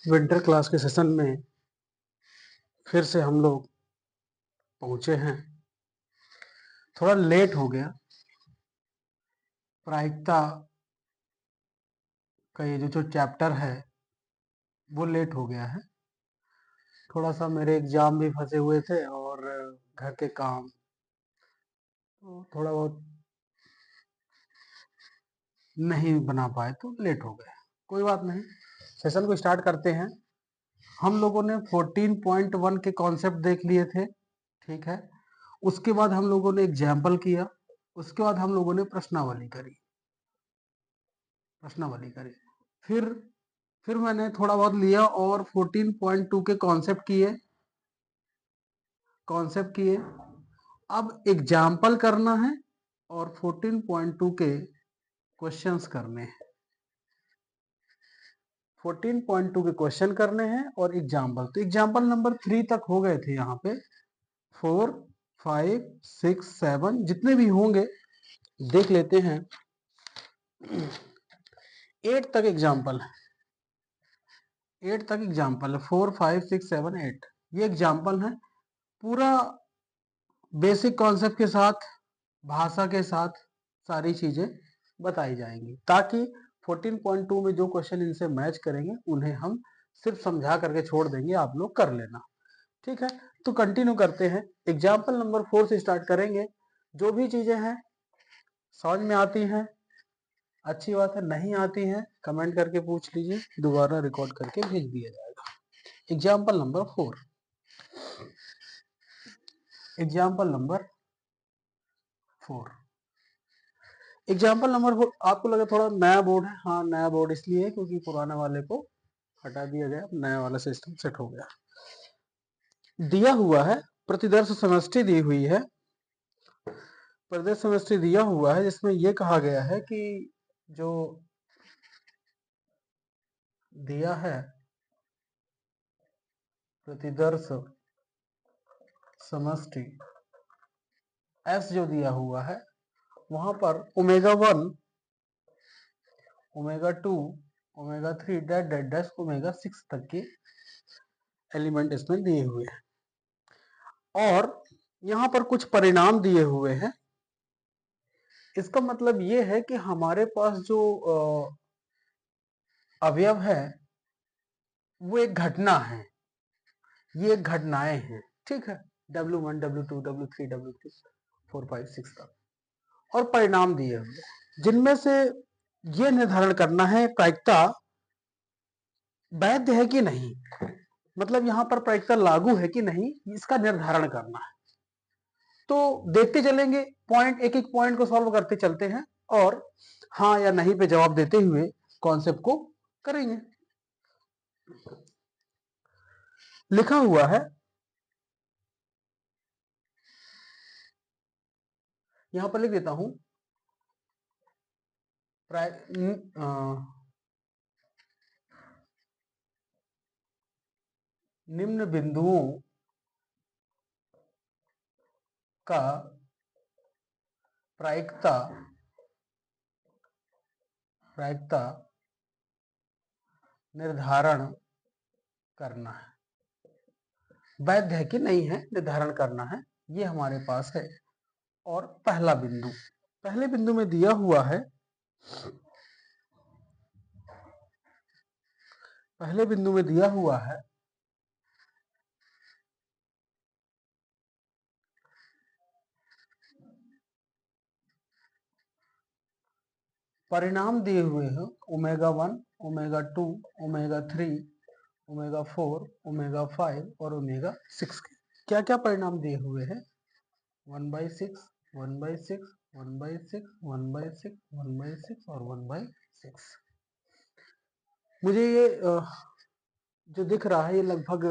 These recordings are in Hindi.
विंटर क्लास के सेशन में फिर से हम लोग पहुंचे हैं। थोड़ा लेट हो गया, प्रायिकता का ये जो चैप्टर है वो लेट हो गया है। थोड़ा सा मेरे एग्जाम भी फंसे हुए थे और घर के काम, तो थोड़ा बहुत नहीं बना पाए तो लेट हो गया। कोई बात नहीं, सेशन को स्टार्ट करते हैं। हम लोगों ने 14.1 के कॉन्सेप्ट देख लिए थे, ठीक है। उसके बाद हम लोगों ने एग्जाम्पल किया, उसके बाद हम लोगों ने प्रश्नावली करी। फिर मैंने थोड़ा बहुत लिया और 14.2 के कॉन्सेप्ट किए। अब एग्जाम्पल करना है और 14.2 के क्वेश्चंस करने हैं। 14.2 के क्वेश्चन करने हैं और एग्जाम्पल, तो एग्जाम्पल नंबर 3 तक हो गए थे। यहाँ पे 4, 5, 6, 7 जितने भी होंगे देख लेते हैं। 8 तक एग्जाम्पल है। 8 तक एग्जाम्पल है, 4, 5, 6, 7, 8 ये एग्जाम्पल है। पूरा बेसिक कॉन्सेप्ट के साथ, भाषा के साथ सारी चीजें बताई जाएंगी, ताकि 14.2 में जो क्वेश्चन इनसे मैच करेंगे उन्हें हम सिर्फ समझा करके छोड़ देंगे, आप लोग कर लेना, ठीक है। तो कंटिन्यू करते हैं, एग्जाम्पल नंबर 4 से स्टार्ट करेंगे। जो भी चीजें हैं समझ में आती हैं अच्छी बात है, नहीं आती हैं कमेंट करके पूछ लीजिए, दोबारा रिकॉर्ड करके भेज दिया जाएगा। Example number 4, example number 4 example number 4 आपको लगा थोड़ा नया बोर्ड है। हाँ, नया बोर्ड इसलिए है क्योंकि पुराने वाले को हटा दिया गया, नया वाला सिस्टम सेट हो गया। दिया हुआ है प्रतिदर्श समष्टि दी हुई है, प्रतिदर्श समष्टि दिया हुआ है जिसमें यह कहा गया है कि जो दिया है प्रतिदर्श समष्टि S जो दिया हुआ है, वहां पर omega 1, omega 2, omega 3 dash dash dash omega 6 तक के एलिमेंट इसमें दिए हुए हैं और यहाँ पर कुछ परिणाम दिए हुए हैं। इसका मतलब ये है कि हमारे पास जो अवयव है वो एक घटना है, ये घटनाएं हैं, ठीक है। W1, W2, W3, W3, 4, 5, 6 तक और परिणाम दिए हुए, जिनमें से ये निर्धारण करना है प्रायिकता वैध है कि नहीं, मतलब यहाँ पर प्रायिकता लागू है कि नहीं, इसका निर्धारण करना है। तो देखते चलेंगे, पॉइंट एक एक पॉइंट को सॉल्व करते चलते हैं और हाँ या नहीं पे जवाब देते हुए कॉन्सेप्ट को करेंगे। लिखा हुआ है, यहां पर लिख देता हूं, निम्न बिंदुओं का प्रायिकता प्रायिकता निर्धारण करना है, वैध है कि नहीं है निर्धारण करना है, ये हमारे पास है। और पहले बिंदु में दिया हुआ है, पहले बिंदु में दिया हुआ है परिणाम दिए हुए हैं omega 1, omega 2, omega 3, omega 4, omega 5 और ओमेगा 6 के। क्या क्या परिणाम दिए हुए हैं? 1/6, 1/6, 1/6, 1/6, 1/6 और 1/6। मुझे ये जो दिख रहा है ये लगभग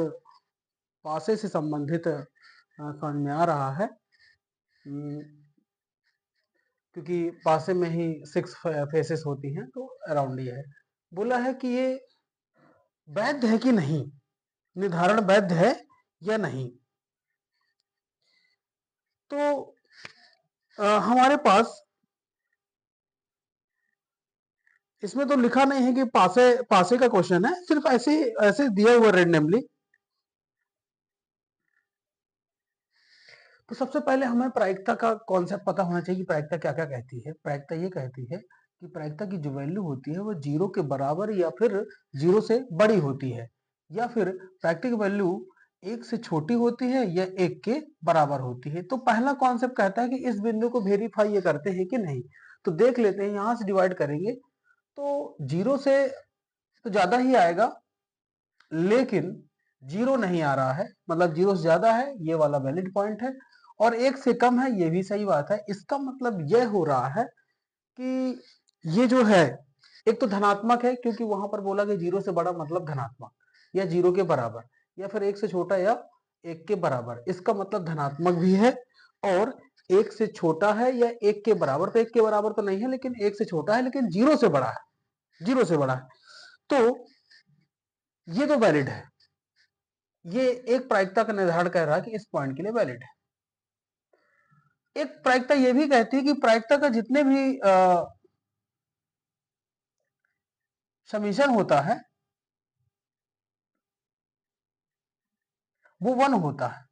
पासे से संबंधित समझ में आ रहा है, क्योंकि पासे में ही 6 फेसेस होती हैं, तो अराउंड ये है। बोला है कि ये वैध है कि नहीं, निर्धारण वैध है या नहीं। तो हमारे पास इसमें तो लिखा नहीं है कि पासे पासे का क्वेश्चन है, सिर्फ ऐसे ऐसे दिया हुआ रेंडमली। तो सबसे पहले हमें प्रायिकता का कॉन्सेप्ट पता होना चाहिए कि प्रायिकता क्या क्या कहती है। प्रायिकता ये कहती है कि प्रायिकता की जो वैल्यू होती है वो 0 के बराबर या फिर 0 से बड़ी होती है, या फिर प्रायिकता की वैल्यू 1 से छोटी होती है या 1 के बराबर होती है। तो पहला कॉन्सेप्ट कहता है कि इस बिंदु को वेरीफाई ये करते हैं कि नहीं। तो देख लेते हैं, यहां से डिवाइड करेंगे तो 0 से तो ज्यादा ही आएगा, लेकिन 0 नहीं आ रहा है, मतलब 0 से ज्यादा है, ये वाला वैलिड पॉइंट है, और 1 से कम है, ये भी सही बात है। इसका मतलब यह हो रहा है कि ये जो है एक तो धनात्मक है, क्योंकि वहां पर बोला कि 0 से बड़ा मतलब धनात्मक, या 0 के बराबर, या फिर 1 से छोटा या 1 के बराबर। इसका मतलब धनात्मक भी है, और 1 से छोटा है या 1 के बराबर। तो 1 के बराबर तो नहीं है, लेकिन 1 से छोटा है, लेकिन 0 से बड़ा है, 0 से बड़ा है। तो ये तो वैलिड है। ये एक प्रायिकता का निर्धारण कर रहा है कि इस पॉइंट के लिए वैलिड है। एक प्रायिकता ये भी कहती है कि प्रायिकता का जितने भी समीशन होता है वो 1 होता है।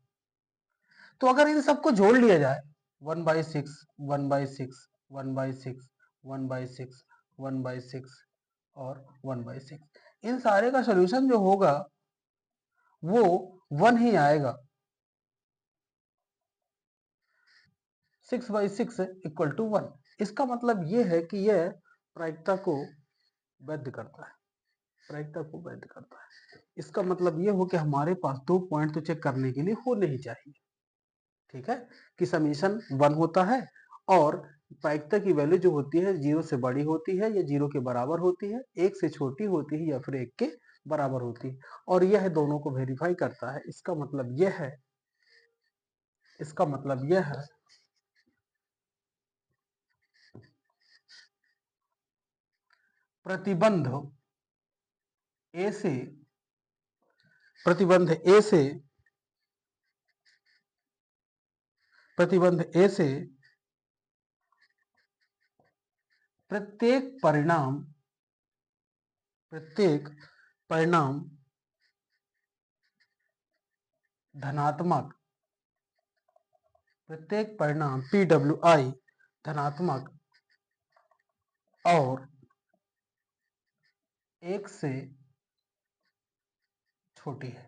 तो अगर इन सबको जोड़ लिया जाए, 1/6, 1/6, 1/6, 1/6, 1/6 और 1/6, इन सारे का सोल्यूशन जो होगा वो 1 ही आएगा। 6/6 इक्वल टू 1। इसका मतलब ये है कि यह प्रायिकता को वैध करता है, प्रायिकता को वैध करता है। इसका मतलब ये हो कि हमारे पास 2 पॉइंट तो चेक करने के लिए होने ही चाहिए, ठीक है, कि समीशन 1 होता है और प्रायिकता की वैल्यू जो होती है 0 से बड़ी होती है या 0 के बराबर होती है, 1 से छोटी होती है या फिर 1 के बराबर होती है, और यह दोनों को वेरीफाई करता है। इसका मतलब यह है, इसका मतलब यह है प्रतिबंध ए से, प्रतिबंध ए से, प्रतिबंध ए से प्रत्येक परिणाम, प्रत्येक परिणाम धनात्मक, प्रत्येक परिणाम PWI धनात्मक और 1 से छोटी है।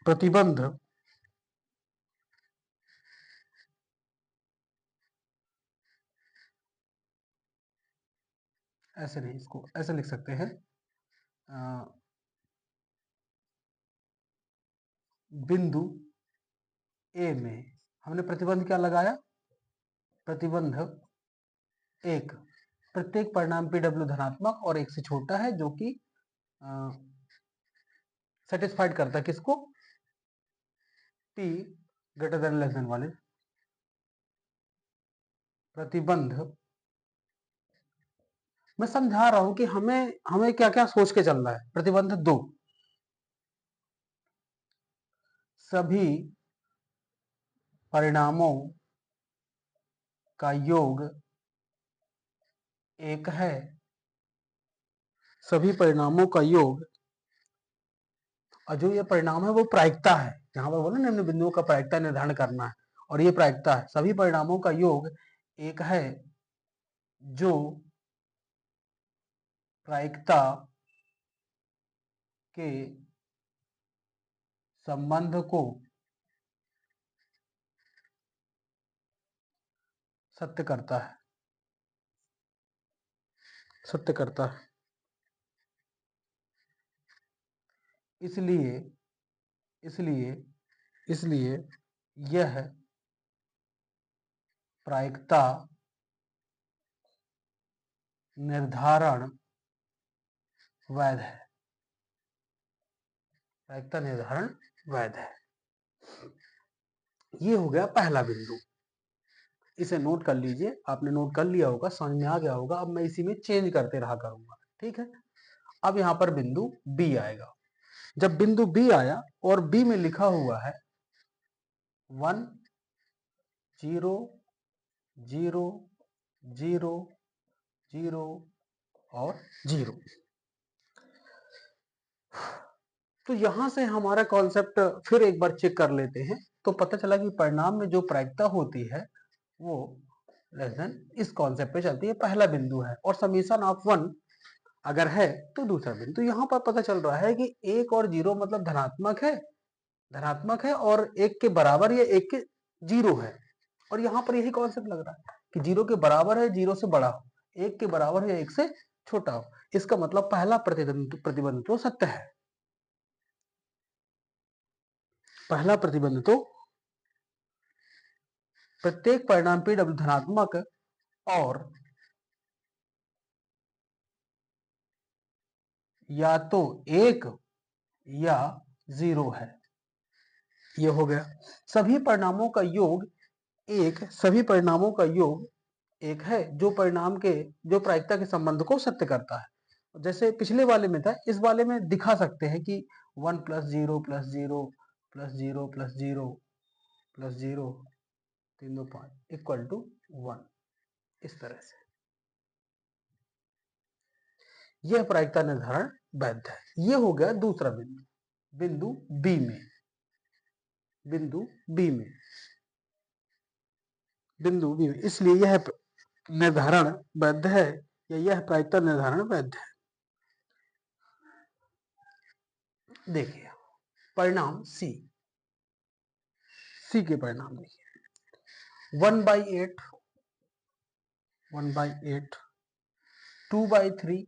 प्रतिबंध ऐसे नहीं, इसको ऐसे लिख सकते हैं, बिंदु ए में हमने प्रतिबंध क्या लगाया, प्रतिबंध 1, प्रत्येक परिणाम PW धनात्मक और 1 से छोटा है, जो कि सेटिस्फाइड करता है किसको, P greater than less than वाले प्रतिबंध। मैं समझा रहा हूं कि हमें हमें क्या क्या सोच के चल रहा है। प्रतिबंध 2, सभी परिणामों का योग 1 है, सभी परिणामों का योग, और जो ये परिणाम है वो प्रायिकता है। यहाँ पर बोला निम्न बिंदुओं का प्रायिकता निर्धारण करना है, और ये प्रायिकता है। सभी परिणामों का योग 1 है, जो प्रायिकता के संबंध को सत्य करता है, सत्य करता है। इसलिए इसलिए इसलिए यह प्रायिकता निर्धारण वैध है, प्रायिकता निर्धारण वैध है। ये हो गया पहला बिंदु, इसे नोट कर लीजिए। आपने नोट कर लिया होगा, समझ में आ गया होगा। अब मैं इसी में चेंज करते रहा करूंगा, ठीक है। अब यहाँ पर बिंदु बी आएगा। जब बिंदु बी आया और बी में लिखा हुआ है 1 0 0 0 0 और 0, तो यहां से हमारा कॉन्सेप्ट फिर एक बार चेक कर लेते हैं। तो पता चला कि परिणाम में जो प्रायिकता होती है वो लेस देन इस कॉन्सेप्ट पे चलती है। पहला बिंदु है और समीशन ऑफ 1 अगर है तो दूसरा बिंदु। तो यहाँ पर पता चल रहा है कि 1 और 0 मतलब धनात्मक है और 1 के बराबर या 1 के 0 है। और यहाँ पर यही कॉन्सेप्ट लग रहा है कि 0 के बराबर है, 0 से बड़ा हो, 1 के बराबर है, 1 से छोटा हो। इसका मतलब पहला प्रतिबंध तो सत्य है। पहला प्रतिबंध तो प्रत्येक परिणाम P W धनात्मक और या तो 1 या 0 है। ये हो गया। सभी परिणामों का योग एक है जो परिणाम के जो प्रायिकता के संबंध को सत्य करता है। जैसे पिछले वाले में था, इस वाले में दिखा सकते हैं कि 1 + 0 + 0 + 0 + 0 + 0 3 2 5 = 1। इस तरह से यह प्रायिकता निर्धारण वैध है। यह हो गया दूसरा बिंदु बी में। इसलिए यह निर्धारण वैध है या यह प्रायिकता निर्धारण वैध है। देखिए परिणाम सी के परिणाम देखिए 1/8 2/3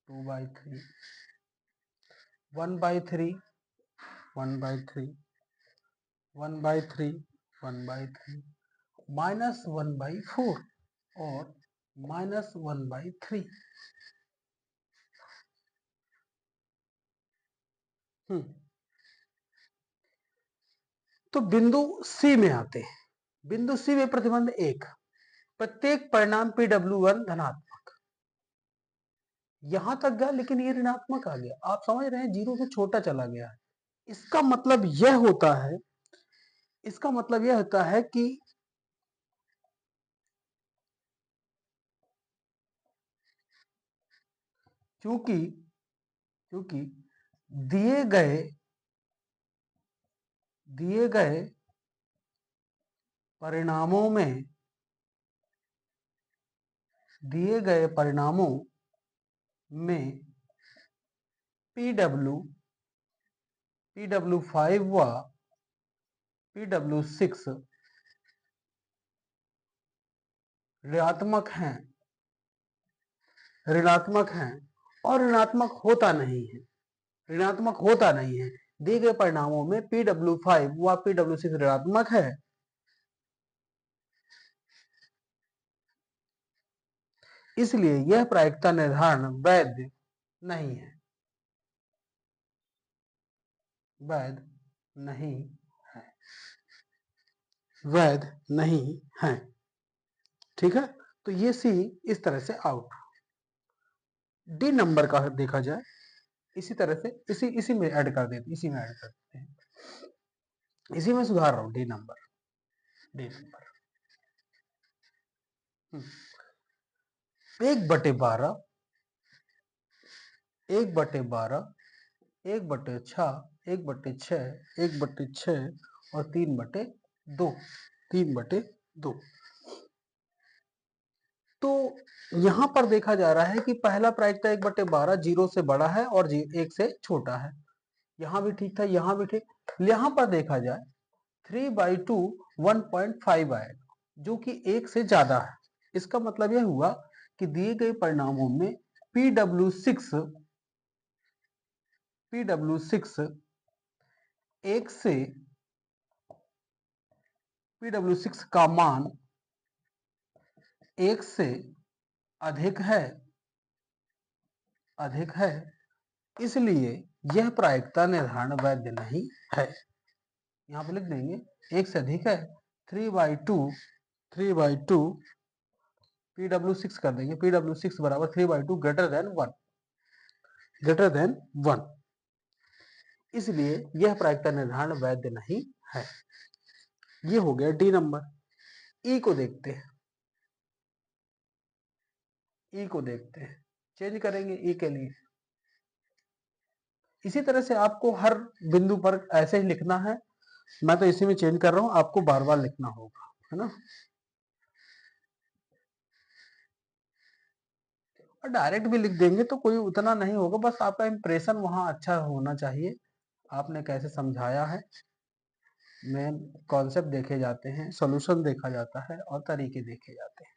1/3 1/3 1/3 1/3 -1/4 और -1/3। तो बिंदु सी में आते हैं। बिंदु सी में प्रतिबंध 1, प्रत्येक परिणाम PW1 धनात्मक। यहां तक गया लेकिन ये ऋणात्मक आ गया। आप समझ रहे हैं, 0 से छोटा चला गया। इसका मतलब यह होता है कि क्योंकि दिए गए परिणामों में PW5 व PW6 ऋणात्मक हैं और ऋणात्मक होता नहीं है। दिए गए परिणामों में PW5 व PW6 ऋणात्मक है, इसलिए यह प्रायिकता निर्धारण वैध नहीं है। वैध नहीं है। ठीक है, तो ये सी इस तरह से आउट। डी नंबर का देखा जाए इसी तरह से, इसी में ऐड कर देते हैं। इसी में सुधार रहा हूं। डी नंबर 1/12 1/12 1/6 1/6 1/6 और 3/2 3/2। तो यहां पर देखा जा रहा है कि पहला प्रायिकता 1/12 0 से बड़ा है और 1 से छोटा है। यहां भी ठीक था, यहां भी ठीक। यहां पर देखा जाए 3/2 1.5 आएगा जो कि 1 से ज्यादा है। इसका मतलब यह हुआ कि दिए गए परिणामों में PW6 PW6 का मान 1 से अधिक है, इसलिए यह प्रायिकता निर्धारण वैध नहीं है। यहां पर लिख देंगे 1 से अधिक है। 3/2 PW6 कर देंगे। PW6 बराबर 3/2 ग्रेटर देन 1। इसलिए यह प्रायिकता निर्धारण वैध नहीं है। ये हो गया डी नंबर। ई को देखते हैं, ई को देखते हैं, चेंज करेंगे ई के लिए। इसी तरह से आपको हर बिंदु पर ऐसे ही लिखना है। मैं तो इसी में चेंज कर रहा हूं, आपको बार बार लिखना होगा, है ना। और डायरेक्ट भी लिख देंगे तो कोई उतना नहीं होगा, बस आपका इंप्रेशन वहां अच्छा होना चाहिए। आपने कैसे समझाया है, मेन कॉन्सेप्ट देखे जाते हैं, सॉल्यूशन देखा जाता है और तरीके देखे जाते हैं।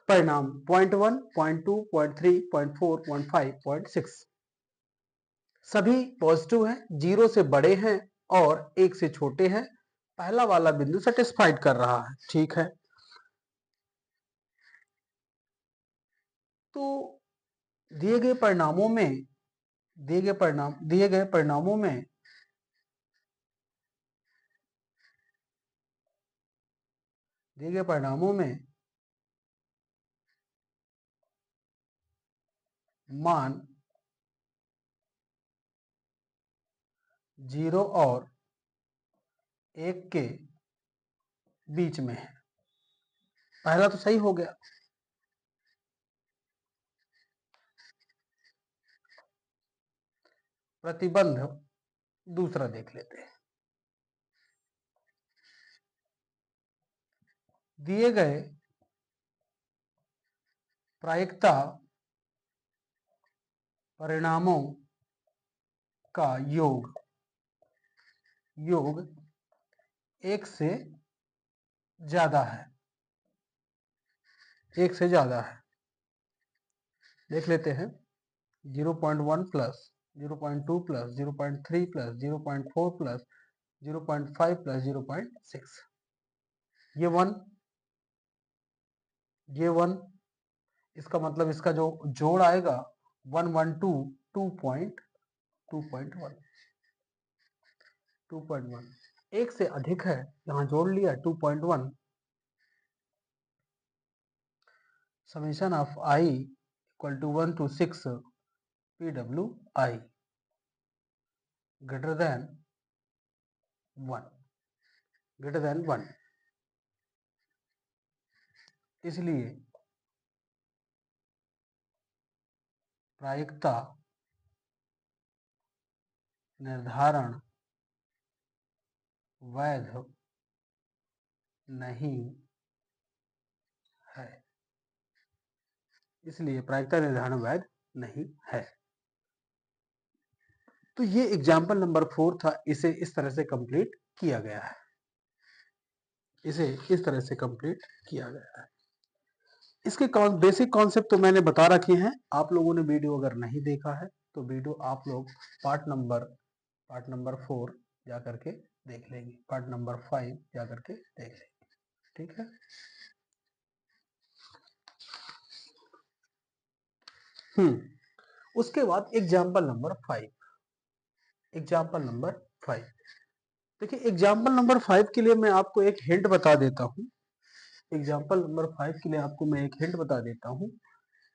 परिणाम point 1, point 2, point 3, point 4, point 5, point 6 सभी पॉजिटिव हैं, 0 से बड़े हैं और 1 से छोटे हैं। पहला वाला बिंदु सेटिस्फाइड कर रहा है, ठीक है। तो दिए गए परिणामों में दिए गए परिणामों में मान 0 और 1 के बीच में है। पहला तो सही हो गया। प्रतिबंध दूसरा देख लेते हैं। दिए गए प्रायिकता परिणामों का योग 1 से ज्यादा है, 1 से ज्यादा है। देख लेते हैं। 0.1 plus 0.2 plus 0.3 plus 0.4 plus 0.5 plus 0.6, ये 1, ये 1। इसका मतलब इसका जो जोड़ आएगा 112 2.1 2.1 1 से अधिक है, यहां जोड़ लिया 2.1। Summation of I equal to 1 to 6 PWI greater than 1, इसलिए प्रायिकता निर्धारण वैध नहीं है, इसलिए प्रायिकता निर्धारण वैध नहीं है। तो ये एग्जाम्पल नंबर 4 था, इसे इस तरह से कंप्लीट किया गया है, इसे इस तरह से कंप्लीट किया गया है। इसके बेसिक कॉन्सेप्ट तो मैंने बता रखे हैं। आप लोगों ने वीडियो अगर नहीं देखा है तो वीडियो आप लोग पार्ट नंबर 4 जा करके देख लेंगे, पार्ट नंबर 5 जा करके देख लेंगे, ठीक है। उसके बाद एग्जाम्पल नंबर 5। देखिए एग्जाम्पल नंबर 5 के लिए मैं आपको एक हिंट बता देता हूँ। एग्जाम्पल नंबर 5 के लिए आपको मैं एक हिंट बता देता हूँ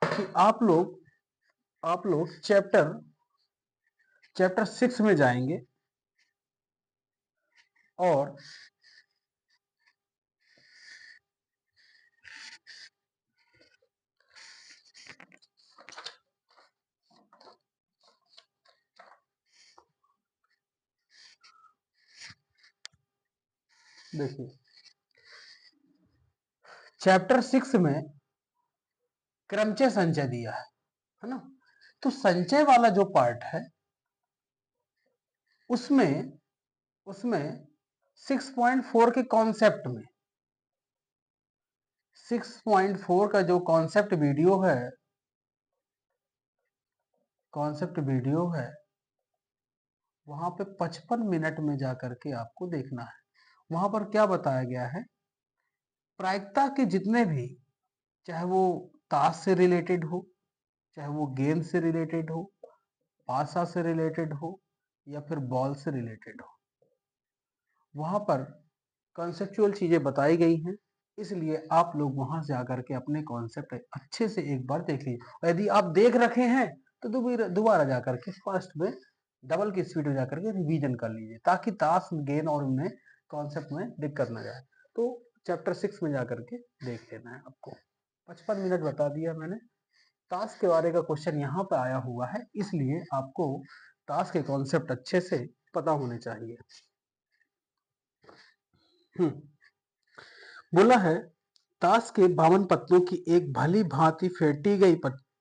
कि आप लोग चैप्टर 6 में जाएंगे और देखिए चैप्टर 6 में क्रमचय संचय दिया है ना। तो संचय वाला जो पार्ट है उसमें 6.4 के कॉन्सेप्ट में 6.4 का जो कॉन्सेप्ट वीडियो है वहां पे 55 मिनट में जाकर के आपको देखना है। वहां पर क्या बताया गया है, प्रायिकता के जितने भी, चाहे वो ताश से रिलेटेड हो, चाहे वो गेम से रिलेटेड हो, पासा से रिलेटेड हो या फिर बॉल से रिलेटेड हो, वहां पर कॉन्सेप्चुअल चीजें बताई गई हैं। इसलिए आप लोग वहां से आकर के अपने कॉन्सेप्ट अच्छे से एक बार देख लीजिए। यदि आप देख रखे हैं तो दोबारा जा करके फर्स्ट में डबल की स्पीड में जा करके रिवीजन कर लीजिए, ताकि ताश गेन और उनमें कॉन्सेप्ट में दिक्कत ना जाए। तो चैप्टर 6 में जा करके देख लेना है आपको। 55 मिनट बता दिया मैंने। ताश के बारे का क्वेश्चन यहाँ पे आया हुआ है, इसलिए आपको ताश के कॉन्सेप्ट अच्छे से पता होने चाहिए। बोला है ताश के 52 पत्तों की एक भली भांति फेंटी गई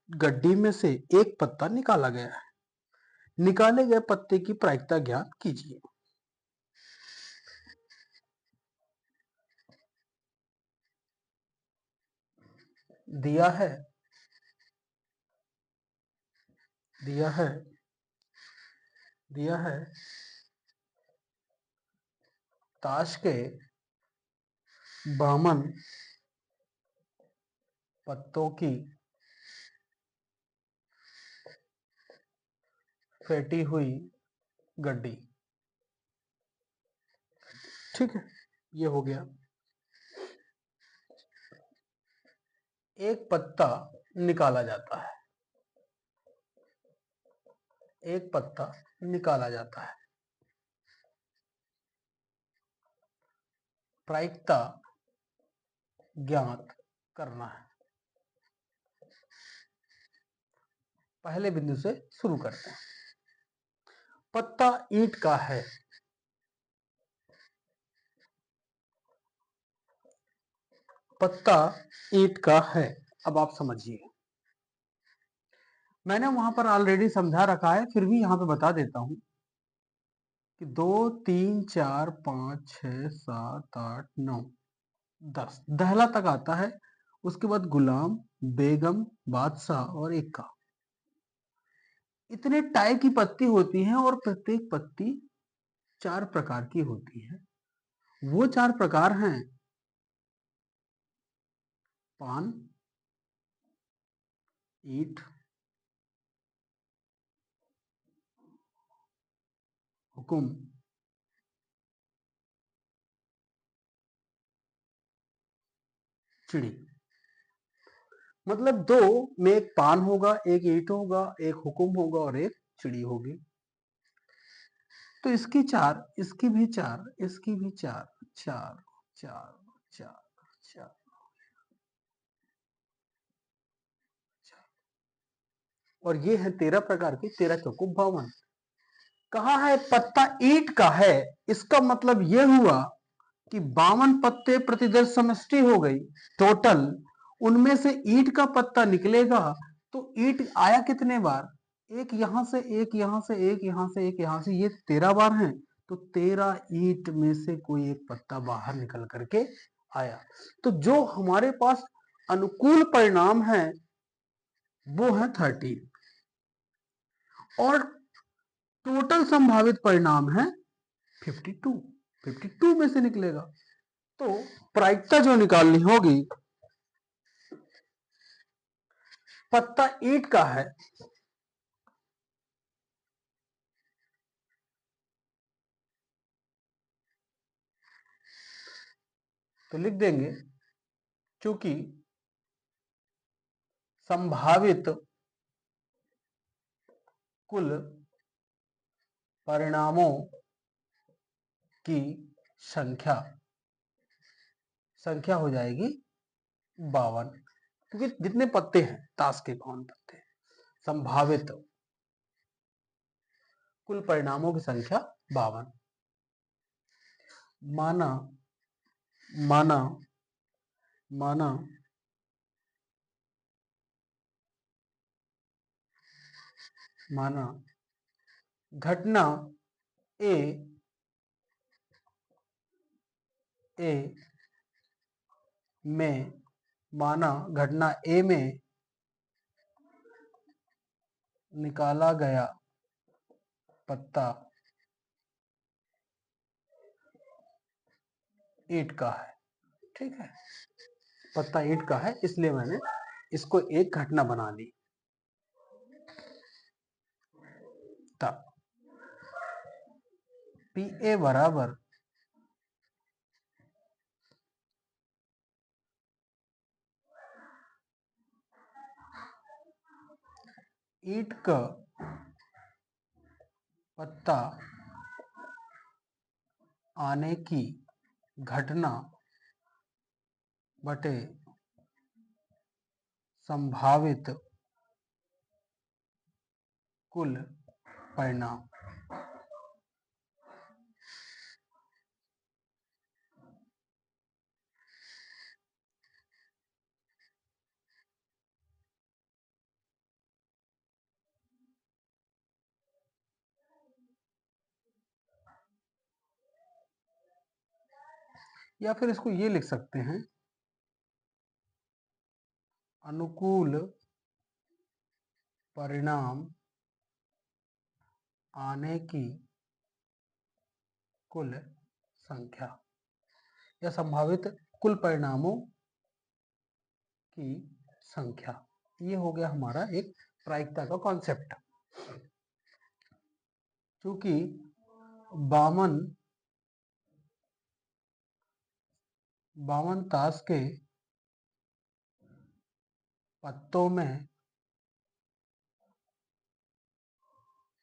गड्डी में से एक पत्ता निकाला गया है। निकाले गए पत्ते की प्रायिकता ज्ञात कीजिए। दिया है दिया है दिया है ताश के 52 पत्तों की फेंटी हुई गड्डी। ठीक है, ये हो गया। एक पत्ता निकाला जाता है, एक पत्ता निकाला जाता है। प्रायिकता ज्ञात करना है। पहले बिंदु से शुरू करते हैं। पत्ता ईंट का है। पत्ता ईंट का है। अब आप समझिए, मैंने वहां पर ऑलरेडी समझा रखा है, फिर भी यहां पे बता देता हूं कि 2 3 4 5 6 7 8 9 10 दहला तक आता है। उसके बाद गुलाम, बेगम, बादशाह और इक्का। इतने टाइप की पत्ती होती हैं और प्रत्येक पत्ती 4 प्रकार की होती है। वो 4 प्रकार हैं पान, ईंट, हुकुम, चिड़ी। मतलब 2 में एक पान होगा, एक ईंट होगा, एक हुकुम होगा और एक चिड़ी होगी। तो इसकी 4, इसकी भी 4, इसकी भी 4, 4 4 4 4 4 और ये है 13 प्रकार की, 13 चौको 52। कहा है पत्ता ईंट का है, इसका मतलब यह हुआ कि 52 पत्ते प्रतिदर्श समष्टि हो गई टोटल। उनमें से ईंट का पत्ता निकलेगा। तो ईंट आया कितने बार? एक यहां से, एक यहां से, एक यहां से, एक यहां से, ये 13 बार हैं। तो 13 ईंट में से कोई एक पत्ता बाहर निकल करके आया। तो जो हमारे पास अनुकूल परिणाम है वो है 13 और टोटल संभावित परिणाम है 52। 52 में से निकलेगा। तो प्रायिकता जो निकालनी होगी, पत्ता ईंट का है, तो लिख देंगे क्योंकि संभावित कुल परिणामों की संख्या संख्या हो जाएगी 52, क्योंकि जितने पत्ते हैं ताश के 52 पत्ते हैं। संभावित कुल परिणामों की संख्या 52। माना माना माना माना घटना ए ए में माना घटना ए में निकाला गया पत्ता ईंट का है। ठीक है, पत्ता ईंट का है, इसलिए मैंने इसको एक घटना बना ली। तब पी ए बराबर ईंट का पत्ता आने की घटना बटे संभावित कुल परिणाम। या फिर इसको ये लिख सकते हैं, अनुकूल परिणाम आने की कुल संख्या या संभावित कुल परिणामों की संख्या। ये हो गया हमारा एक प्रायिकता का कॉन्सेप्ट। क्योंकि 52 ताश के पत्तों में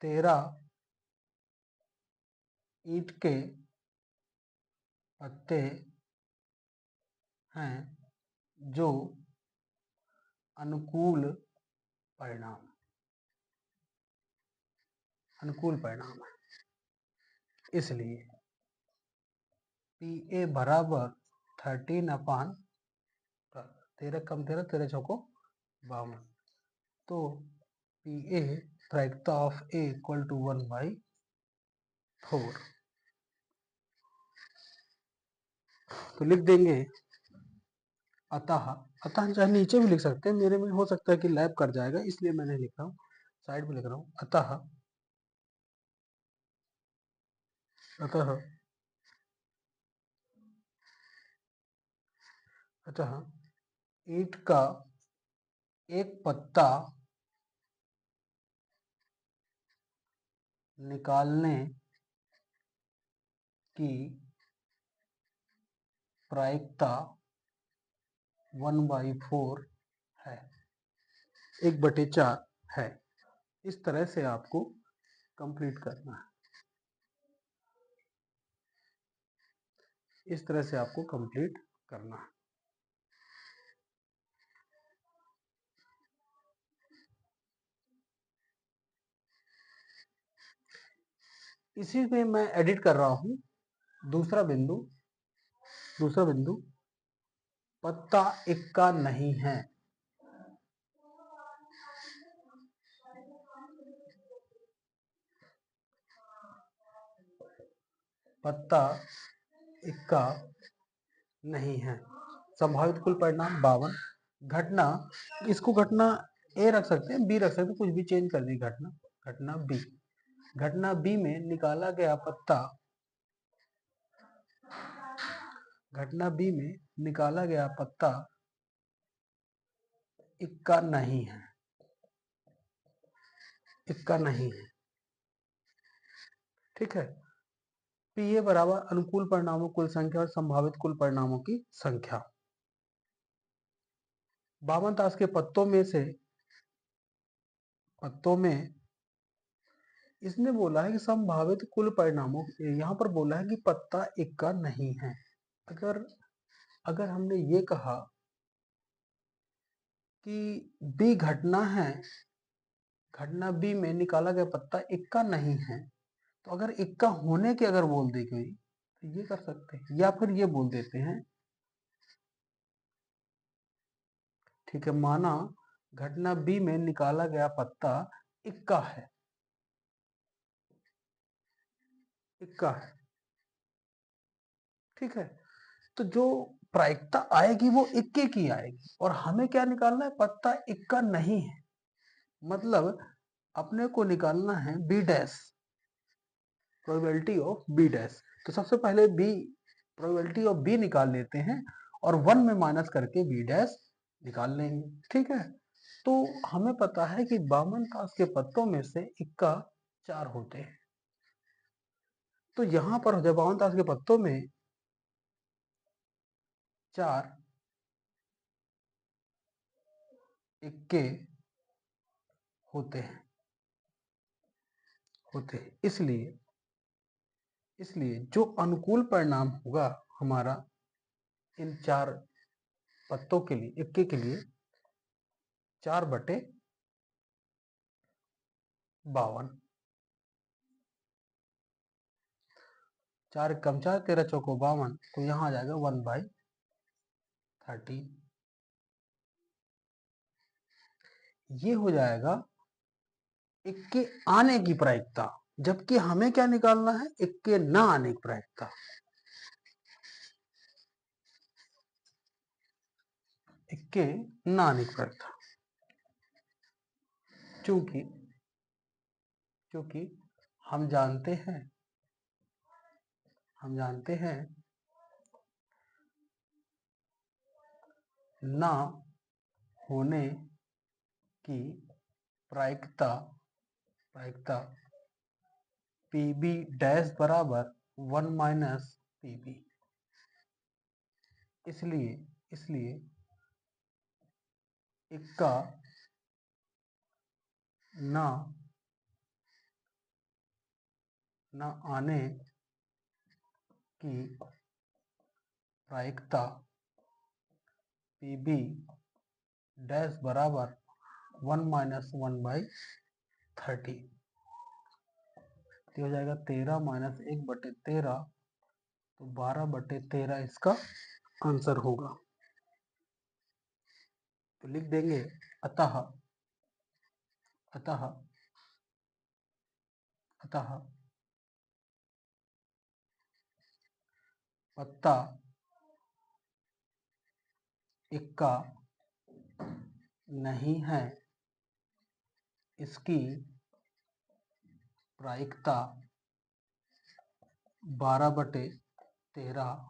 13 ईंट के पत्ते हैं जो अनुकूल परिणाम है। इसलिए PA बराबर 13 कम 13 चौको 52। तो PA प्रायिकता ऑफ A इक्वल टू 1/4। तो लिख देंगे अतः चाहे नीचे भी लिख सकते हैं, मेरे में हो सकता है कि लैब कर जाएगा, इसलिए मैंने लिख रहा हूँ, साइड में लिख रहा हूँ। अतः ईंट का एक पत्ता निकालने की प्रायिकता 1/4 है, 1/4 है। इस तरह से आपको कंप्लीट करना है, इस तरह से आपको कंप्लीट करना है। इसी में मैं एडिट कर रहा हूं दूसरा बिंदु पत्ता इक्का नहीं है। पत्ता इक्का नहीं है। संभावित कुल परिणाम 52। घटना, इसको घटना ए रख सकते हैं, बी रख सकते हैं, कुछ भी चेंज कर दी। घटना बी में निकाला गया पत्ता इक्का नहीं है। ठीक है। PA बराबर अनुकूल परिणामों कुल संख्या और संभावित कुल परिणामों की संख्या। 52 ताश के पत्तों में इसने बोला है कि संभावित कुल परिणामों, यहां पर बोला है कि पत्ता इक्का नहीं है। अगर हमने ये कहा कि बी घटना है, घटना बी में निकाला गया पत्ता इक्का नहीं है, तो अगर इक्का होने के अगर बोल दी गई तो ये कर सकते हैं, या फिर ये बोल देते हैं, ठीक है, माना घटना बी में निकाला गया पत्ता इक्का है, ठीक है। तो जो प्रायिकता आएगी वो इक्के की आएगी, और हमें क्या निकालना है, पत्ता इक्का नहीं है। मतलब अपने को निकालना है B dash, probability of B dash. तो सबसे पहले बी, प्रोबेबिलिटी ऑफ बी निकाल लेते हैं और 1 में माइनस करके बी डैश निकाल लेंगे। ठीक है। तो हमें पता है कि 52 ताश के पत्तों में से इक्का 4 होते हैं। तो यहां पर जब 52 ताश के पत्तों में 4 इक्के होते हैं इसलिए जो अनुकूल परिणाम होगा हमारा इन 4 पत्तों के लिए, इक्के के लिए 4/52, 4 कम 4, 13 चौको 52, तो यहाँ आ जाएगा 1/13। ये हो जाएगा इक्के आने की प्रायिकता, जबकि हमें क्या निकालना है, इक्के ना आने की प्रायिकता। इक्के ना आने की प्रायिकता, क्योंकि हम जानते हैं ना होने की प्रायिकता PB डैश बराबर 1 माइनस PB। इसलिए इक्का ना आने की प्रायिकता PB डैश बराबर 1 माइनस 1/30। हो जाएगा 13 माइनस 1/13, तो 12/13 इसका आंसर होगा। तो लिख देंगे अतः पत्ता इक्का नहीं है, इसकी प्रायिकता 12/13।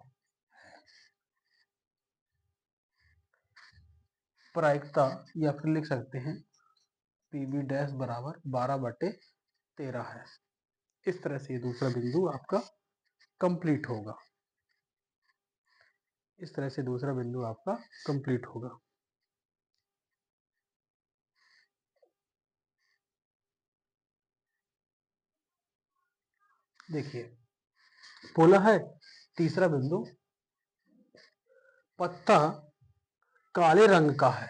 प्रायिकता या फिर लिख सकते हैं PB डैश बराबर 12/13 है। इस तरह से दूसरा बिंदु आपका कंप्लीट होगा। देखिए बोला है तीसरा बिंदु, पत्ता काले रंग का है।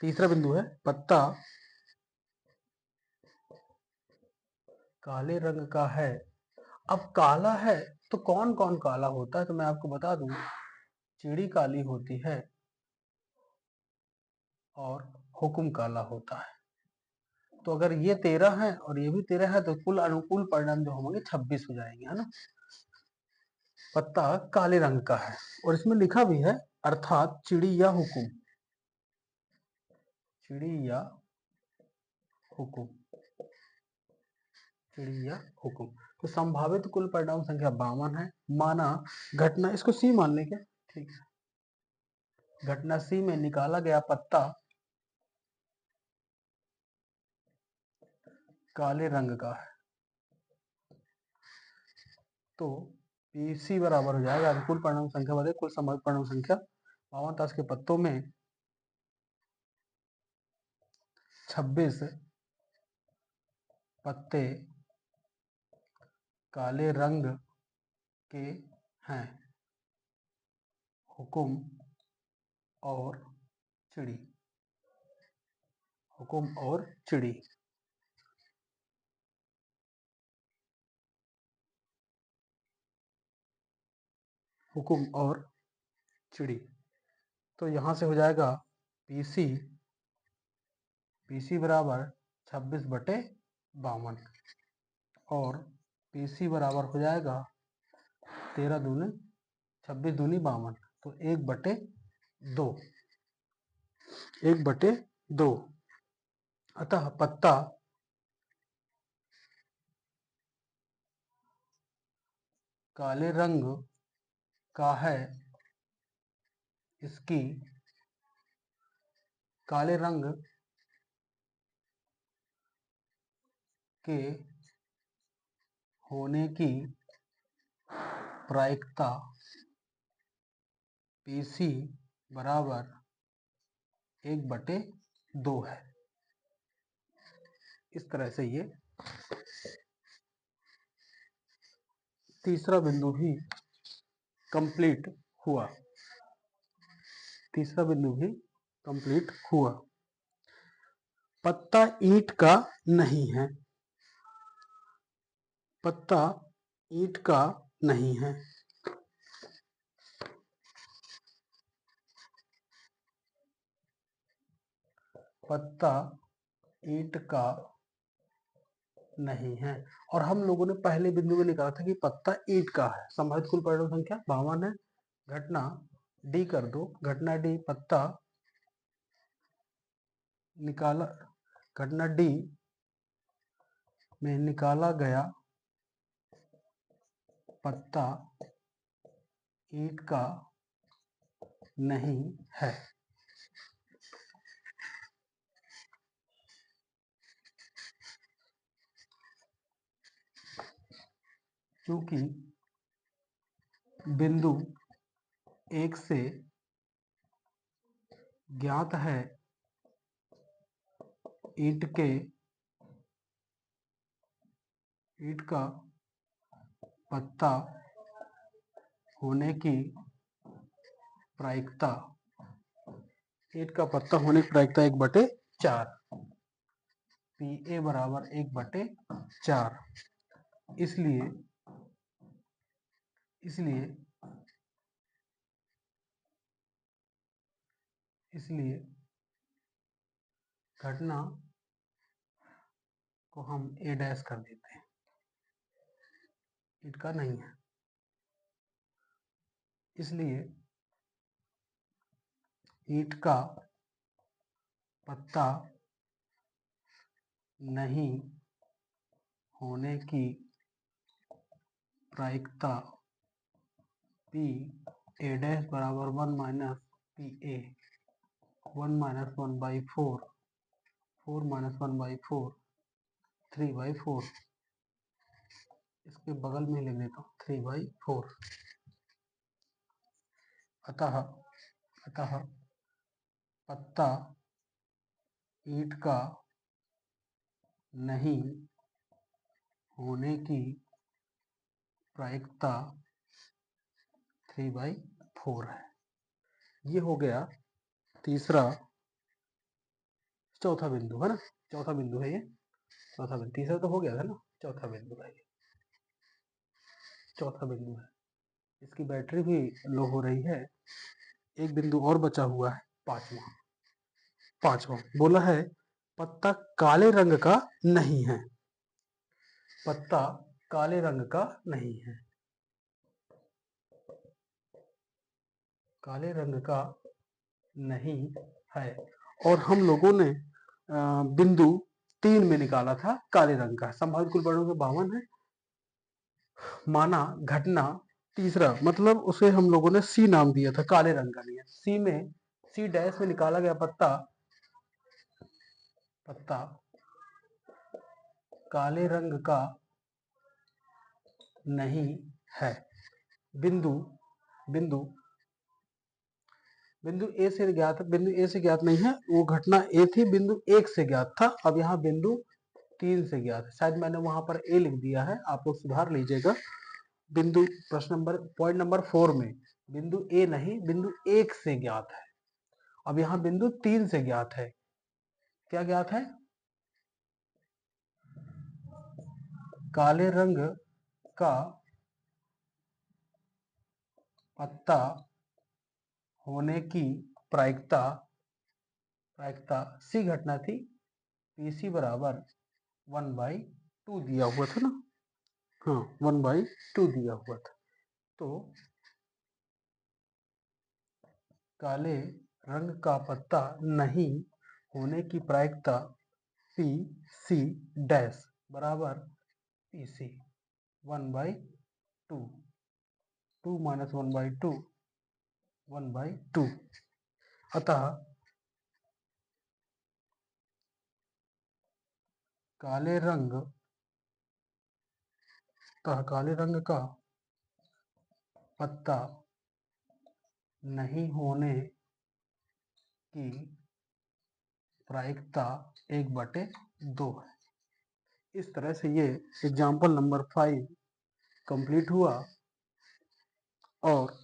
तीसरा बिंदु है पत्ता काले रंग का है। अब काला है तो कौन कौन काला होता है, तो मैं आपको बता दूं, चिड़ी काली होती है और हुक्म काला होता है। तो अगर ये 13 है और ये भी 13 है, तो कुल अनुकूल परिणाम जो होंगे 26 हो जाएंगे, है ना। पत्ता काले रंग का है और इसमें लिखा भी है अर्थात चिड़ी या हुक्म। तो संभावित कुल परिणाम संख्या 52 है। माना घटना, इसको सी मान लें क्या, ठीक है। घटना सी में निकाला गया पत्ता काले रंग का है, तो पीसी बराबर हो जाएगा अनुकूल परिणाम संख्या बदे कुल संभावित परिणाम संख्या। 52 ताश के पत्तों में 26 पत्ते काले रंग के हैं। हुक्म और चिड़ी। तो यहां से हो जाएगा पीसी बराबर 26/52 और पीसी बराबर हो जाएगा 13 दूनी 26 दूनी 52, तो 1/2। अतः पत्ता काले रंग का है, इसकी काले रंग के होने की प्रायिकता पीसी बराबर 1/2 है। इस तरह से ये तीसरा बिंदु भी कंप्लीट हुआ। तीसरा बिंदु भी कंप्लीट हुआ। पत्ता ईंट का नहीं है। पत्ता ईंट का नहीं है। पत्ता ईंट का नहीं है। और हम लोगों ने पहले बिंदु में निकाला था कि पत्ता ईंट का है। संभावित कुल परिणाम संख्या 52 है। घटना डी कर दो। घटना डी पत्ता निकाला, घटना डी में निकाला गया पत्ता ईंट का नहीं है। क्योंकि बिंदु 1 से ज्ञात है ईंट का पत्ता होने की प्रायिकता, ईंट का पत्ता होने की प्रायिकता 1/4, पी ए बराबर 1/4। इसलिए इसलिए इसलिए घटना को हम ए डैश कर देते हैं, ईंट का नहीं है। इसलिए ईंट का पत्ता नहीं होने की प्रायिकता पी ए डैश बराबर 1 minus P A, 1 minus 1/4, 4 minus 1/4, 3/4। इसके बगल में लिख देता हूँ 3/4। अतः पत्ता ईंट का नहीं होने की प्रायिकता 3/4 है। ये हो गया तीसरा, चौथा बिंदु है ना। चौथा बिंदु है ये, चौथा बिंदु। तीसरा तो हो गया था ना, चौथा बिंदु है ये, चौथा बिंदु है। इसकी बैटरी भी लो हो रही है। एक बिंदु और बचा हुआ है, पांचवा बोला है पत्ता काले रंग का नहीं है। पत्ता काले रंग का नहीं है। काले रंग का नहीं है। और हम लोगों ने बिंदु 3 में निकाला था काले रंग का। संभावित कुल परिणाम 52 है। माना घटना तीसरा, मतलब उसे हम लोगों ने सी नाम दिया था, काले रंग का नहीं है। सी में, सी डैश में निकाला गया पत्ता काले रंग का नहीं है। बिंदु ए से ज्ञात, बिंदु ए से ज्ञात नहीं है, वो घटना ए थी, बिंदु 1 से ज्ञात था। अब यहाँ बिंदु 3 से ज्ञात है। शायद मैंने वहां पर ए लिख दिया है, आप लोग सुधार लीजिएगा। बिंदु प्रश्न नंबर पॉइंट नंबर 4 में बिंदु ए नहीं, बिंदु 1 से ज्ञात है। अब यहाँ बिंदु 3 से ज्ञात है। क्या ज्ञात है? काले रंग का पत्ता होने की प्रायिकता सी घटना थी, पीसी बराबर 1/2 दिया हुआ था ना। हाँ, 1/2 दिया हुआ था। तो काले रंग का पत्ता नहीं होने की प्रायिकता पी सी डैश बराबर पी सी 1/2, 2 माइनस 1/2, 1/2। अतः काले रंग का पत्ता नहीं होने की प्रायिकता 1/2 है। इस तरह से ये एग्जाम्पल नंबर 5 कंप्लीट हुआ और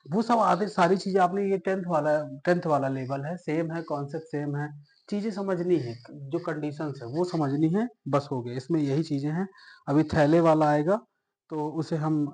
वो सब आधे सारी चीजें आपने ये 10th वाला लेवल है, सेम है, कॉन्सेप्ट सेम है, चीजें समझनी है, जो कंडीशंस है वो समझनी है, बस हो गया। इसमें यही चीजें हैं। अभी थैले वाला आएगा तो उसे हम